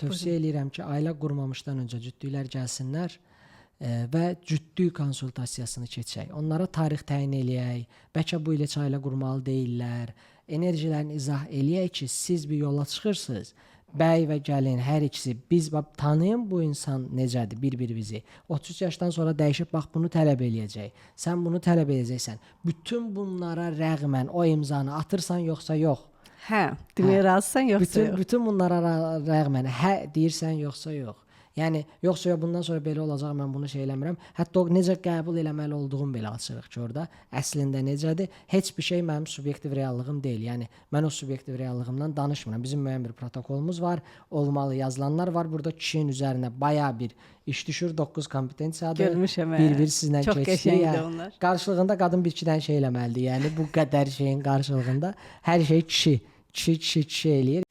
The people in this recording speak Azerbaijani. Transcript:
Tövsiyə eləyirəm ki, ailə qurmamışdan öncə cütlüklər gəlsinlər və cütlük konsultasiyasını keçək. Onlara tarix təyin eləyək. Bəlkə bu il heç ailə qurmalı deyillər. Enerjilərini izah eləyək ki, siz bir yola çıxırsınız. Bəy və gəlin hər ikisi biz tanıyın bu insan necədir bir-birimizi. 33 yaşdan sonra dəyişib bax bunu tələb eləyəcək. Sən bunu tələb edəcəksən. Bütün bunlara rəğmən o imzanı atırsan yoxsa yox? Hə, deməyə razısan yoxsa yox? Bütün bunlara rəğmən hə deyirsən yoxsa yox? Yəni yoxsa yox bundan sonra belə olacaq, mən bunu şey eləmirəm. Hətta o necə qəbul eləməli olduğum belə açırıq ki, orada əslində necədir? Heç bir şey mənim subyektiv reallığım deyil. Yəni mən o subyektiv reallığımdan danışmıram. Bizim müəyyən bir protokolumuz var, olmalı yazılanlar var. Burada kişinin üzərinə bayağı bir iş düşür, 9 kompetensiyadır. Görmüşəm. Bir-bir sizlə çox keçdi. qəşəngdir onlar. Qarşılığında qadın bir iki dənə şey eləməlidir. Yəni bu qədər şeyin qarşılığında hər şey kişi eləyir.